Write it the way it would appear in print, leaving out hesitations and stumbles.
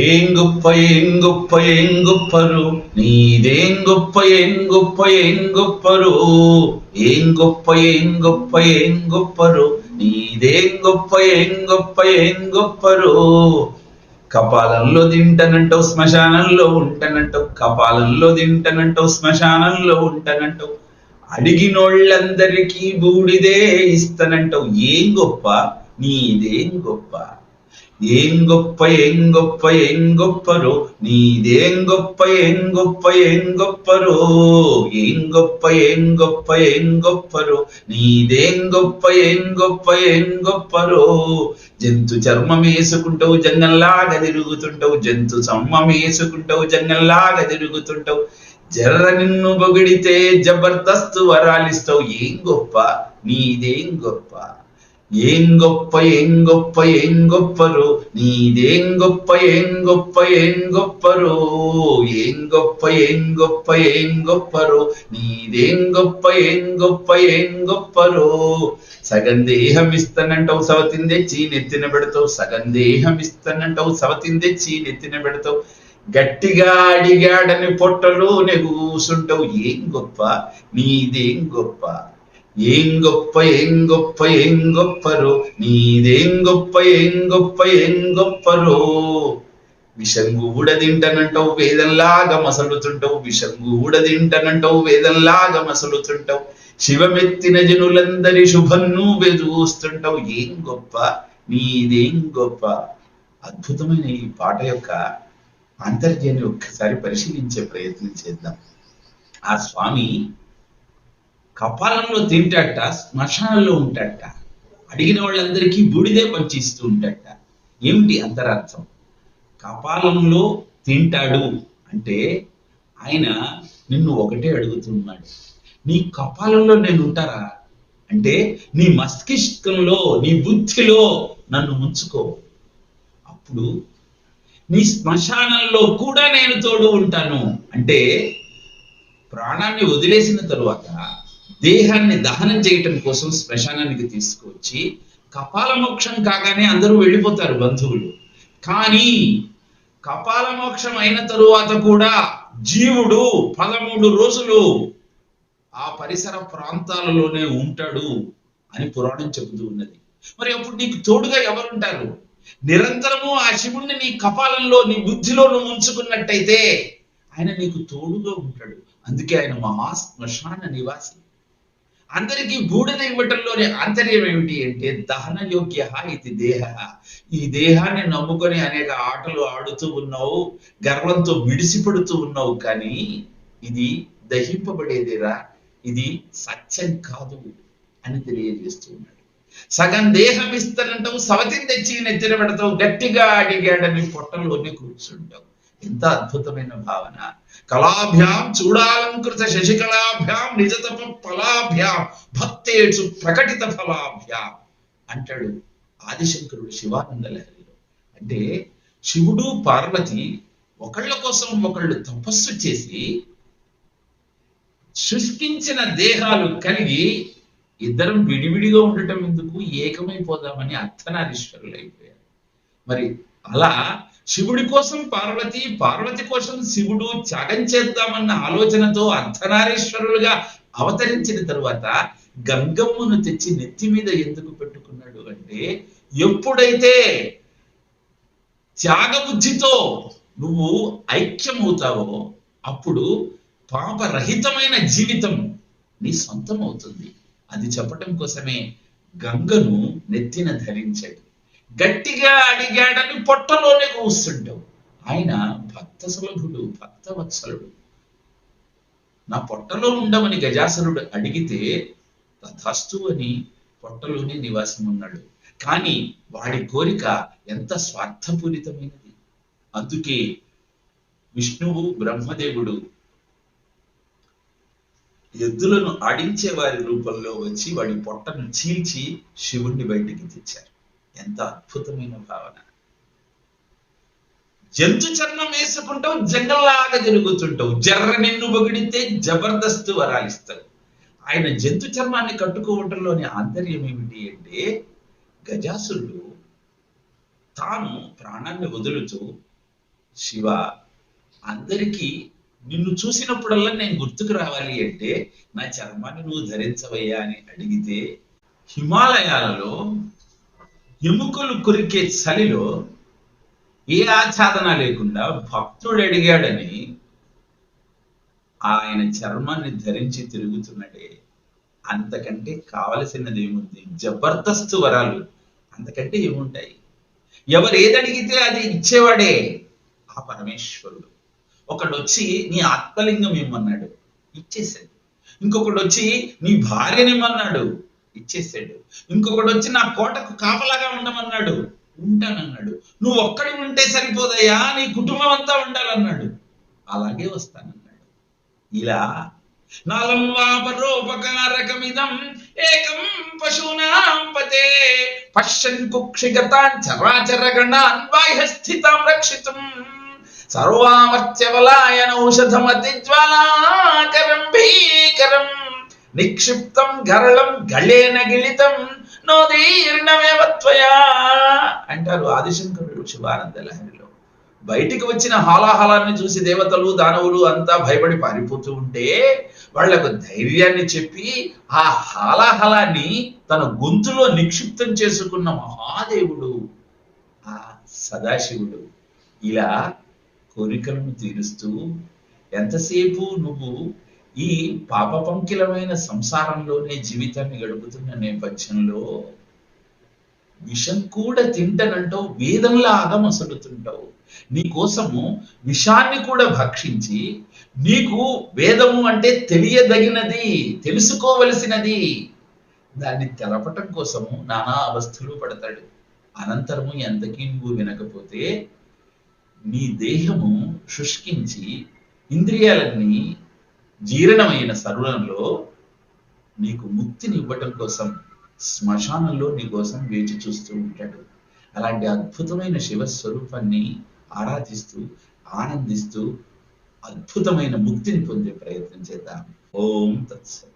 ఏం గొప్ప ఏం గొప్ప ఏం గొప్పరు నీదేం గొప్ప ఏం గొప్ప ఏం గొప్పరు ఏం గొప్ప ఏం గొప్ప ఏం గొప్పరు నీదేం గొప్ప ఏం గొప్ప ఏం గొప్పరు. కపాలంలో తింటనంటావు శ్మశానంలో ఉంటానంటావు, కపాలంలో తింటనంటావు శ్మశానంలో ఉంటానంటావు, అడిగినోళ్ళందరికీ బూడిదే ఇస్తానంటావు. ఏం గొప్ప నీదేం గొప్ప ఏం గొప్ప ఏం గొప్ప ఏం గొప్పరు నీదేం గొప్ప ఏం గొప్ప ఏం గొప్పరు ఏం గొప్ప ఏం గొప్ప ఏం గొప్పరు నీదేం గొప్ప ఏం గొప్ప ఏం గొప్పరు. జంతు చర్మం వేసుకుంటావు జంగంలాగా తిరుగుతుంటావు, జంతు చర్మం వేసుకుంటావు జంగంలాగా తిరుగుతుంటావు, జర్ర నిన్ను పొగిడితే జబర్దస్తు వరాలిస్తావు. ఏం గొప్ప నీదేం గొప్ప ఏం గొప్ప ఏం గొప్ప ఏం గొప్పరు నీదేం గొప్ప ఏం గొప్ప ఏం గొప్పరు ఏం గొప్ప ఏం గొప్ప ఏం గొప్పరు నీదేం గొప్ప ఏం గొప్ప ఏం గొప్పరు. సగం దేహం ఇస్తానంటావు సవతిని తెచ్చి నెత్తిన పెడతావు, సగం దేహం ఇస్తానంటావు సవతిని తెచ్చి నెత్తిన పెడతావు, గట్టిగా అడిగాడని పొట్టలోనే కూసుంటావు. ఏం గొప్ప నీదేం గొప్ప ఏం గొప్ప ఏం గొప్ప ఏం గొప్పరు నీదేం గొప్ప ఏం గొప్ప ఏం గొప్పరు. విషం కూడా తింటానంటావు వేదంలాగా మసలుతుంటావు, విషం కూడా తింటానంటావు వేదంలాగా మసలుతుంటావు, శివమెత్తిన జనులందరి శుభం నువ్వే చూస్తుంటావు. ఏం గొప్ప నీదేం గొప్ప. అద్భుతమైన ఈ పాట యొక్క అంతర్యాన్ని ఒక్కసారి పరిశీలించే ప్రయత్నం చేద్దాం. ఆ స్వామి కపాలంలో తింటాట, శ్మశానంలో ఉంటాట, అడిగిన వాళ్ళందరికీ బూడిదే పంచిస్తూ ఉంటాట. ఏమిటి అంతరార్థం? కపాలంలో తింటాడు అంటే ఆయన నిన్ను ఒకటే అడుగుతున్నాడు, నీ కపాలంలో నేను ఉంటారా అంటే నీ మస్తిష్కంలో నీ బుద్ధిలో నన్ను ఉంచుకో, అప్పుడు నీ శ్మశానంలో కూడా నేను తోడు ఉంటాను. అంటే ప్రాణాన్ని వదిలేసిన తరువాత దేహాన్ని దహనం చేయటం కోసం శ్మశానానికి తీసుకొచ్చి కపాల మోక్షం కాగానే అందరూ వెళ్ళిపోతారు బంధువులు. కానీ కపాల మోక్షం అయిన తరువాత కూడా జీవుడు 13 రోజులు ఆ పరిసర ప్రాంతాలలోనే ఉంటాడు అని పురాణం చెబుతూ ఉన్నది. మరి అప్పుడు నీకు తోడుగా ఎవరుంటారు? నిరంతరము ఆ శివుణ్ణి నీ కపాలంలో నీ బుద్ధిలో నువ్వు ఉంచుకున్నట్టయితే ఆయన నీకు తోడుగా ఉంటాడు. అందుకే ఆయన మహాశ్మశాన నివాసి. అందరికీ బూడిద ఇవ్వటంలోని ఆంతర్యం ఏమిటి అంటే దహన యోగ్య ఇది దేహ. ఈ దేహాన్ని నమ్ముకొని అనేక ఆటలు ఆడుతూ ఉన్నావు, గర్వంతో మిడిసిపడుతూ ఉన్నావు, కానీ ఇది దహింపబడేదేరా, ఇది సత్యం కాదు అని తెలియజేస్తూ ఉన్నాడు. సగం దేహం ఇస్తానంటావు సవతిని తెచ్చి నెత్తిన పెడతావు, గట్టిగా అడిగాడని పొట్టలోనే కూర్చుంటావు. ఎంత అద్భుతమైన భావన. కళాభ్యాం చూడాలంకృత శశికళాభ్యాం నిజతప ఫలాభ్యాం భక్తేషు ప్రకటిత ఫలాభ్యాం అంటాడు ఆదిశంకరుడు శివానంద లహరిలో. అంటే శివుడు పార్వతి ఒకళ్ళ కోసం ఒకళ్ళు తపస్సు చేసి సృష్టించిన దేహాలు కలిగి ఇద్దరం విడివిడిగా ఉండటం ఎందుకు, ఏకమైపోదామని అర్ధనారీశ్వరులు అయిపోయారు. మరి అలా శివుడి కోసం పార్వతి, పార్వతి కోసం శివుడు త్యాగం చేద్దామన్న ఆలోచనతో అర్ధనారీశ్వరులుగా అవతరించిన తరువాత గంగమ్మను తెచ్చి నెత్తి మీద ఎందుకు పెట్టుకున్నాడు అంటే ఎప్పుడైతే త్యాగబుద్ధితో నువ్వు ఐక్యమవుతావో అప్పుడు పాపరహితమైన జీవితం నీ సొంతం అవుతుంది. అది చెప్పటం కోసమే గంగను నెత్తిన ధరించాడు. గట్టిగా అడిగాడని పొట్టలోనే కూస్తుంటావు. ఆయన భక్త సులభుడు, భక్తవత్సలుడు. నా పొట్టలో ఉండమని గజాసురుడు అడిగితే తథాస్తు అని పొట్టలోనే నివాసం ఉన్నాడు. కానీ వాడి కోరిక ఎంత స్వార్థపూరితమైనది. అందుకే విష్ణువు బ్రహ్మదేవుడు ఎద్దులను ఆడించే వారి రూపంలో వచ్చి వాడి పొట్టను చీల్చి శివుణ్ణి బయటికి తెచ్చారు. ఎంత అద్భుతమైన భావన. జంతు చర్మం వేసుకుంటావు జంగల్లాగా తిరుగుతుంటావు, జర్ర నిన్ను పొగిడితే జబర్దస్తు వరాలిస్తావు. ఆయన జంతు చర్మాన్ని కట్టుకోవటంలోని ఆంతర్యం ఏమిటి అంటే గజాసురుడు తాను ప్రాణాన్ని వదులుతూ శివ, అందరికీ నిన్ను చూసినప్పుడల్లా నేను గుర్తుకు రావాలి అంటే నా చర్మాన్ని నువ్వు ధరించవయ్యా అని అడిగితే, హిమాలయాలలో ఎముకలు కొరికే చలిలో ఏ ఆచ్ఛాదన లేకుండా భక్తుడు అడిగాడని ఆయన చర్మాన్ని ధరించి తిరుగుతున్నాడే, అంతకంటే కావలసినది ఏముంది? జబర్దస్తు వరాలు అంతకంటే ఏముంటాయి? ఎవరు ఏదడిగితే అది ఇచ్చేవాడే ఆ పరమేశ్వరుడు. ఒకడు వచ్చి నీ ఆత్మలింగం ఇమ్మన్నాడు, ఇచ్చేసాడు. ఇంకొకడు వచ్చి నీ భార్యని ఇమ్మన్నాడు, ఇచ్చేసాడు. ఇంకొకడు వచ్చి నా కోటకు కాపలాగా ఉండమన్నాడు, ఉంటానన్నాడు. నువ్వు ఒక్కడి ఉంటే సరిపోదయ్యా, నీ కుటుంబం అంతా ఉండాలన్నాడు, అలాగే వస్తానన్నాడు. ఇలా నాలం వాపరోపకారకమిదం ఏకం పశూనాం పతే పశ్యన్ కుక్షిగతాన్ చరాచర గణాన్ బాహ్యస్థితాం రక్షితుం సర్వామర్త్యవలాయన ఔషధమతి జ్వాలాకరం భీకరం నిక్షిప్తం గరళం గళేన గిళితం నోదీర్ణమేవ త్వయా అంటారు ఆదిశంకరుడు శివానంద లహరిలో. బయటికి వచ్చిన హాలాహలాన్ని చూసి దేవతలు దానవులు అంతా భయపడి పారిపోతూ ఉంటే వాళ్లకు ధైర్యాన్ని చెప్పి ఆ హాలాహలాన్ని తన గొంతులో నిక్షిప్తం చేసుకున్న మహాదేవుడు ఆ సదాశివుడు. ఇలా కోరికలను తీరుస్తూ ఎంతసేపు నువ్వు ఈ పాపపంకిలమైన సంసారంలోనే జీవితాన్ని గడుపుతున్న నేపథ్యంలో విషం కూడా తింటనంటావు, వేదంలా అగమసలుతుంటావు. నీకోసము విషాన్ని కూడా భక్షించి, నీకు వేదము అంటే తెలియదగినది, తెలుసుకోవలసినది, దాన్ని తెలపటం కోసము నానా అవస్థలు పడతాడు. అనంతరము ఎంతకీ నువ్వు వినకపోతే నీ దేహము శుష్కించి ఇంద్రియాలన్నీ జీర్ణమైన సర్వంలో నీకు ముక్తిని ఇవ్వటం కోసం శ్మశానంలో నీ కోసం వేచి చూస్తూ ఉంటాడు. అలాంటి అద్భుతమైన శివస్వరూపాన్ని ఆరాధిస్తూ ఆనందిస్తూ అద్భుతమైన ముక్తిని పొందే ప్రయత్నం చేద్దాం. ఓం తత్సత్.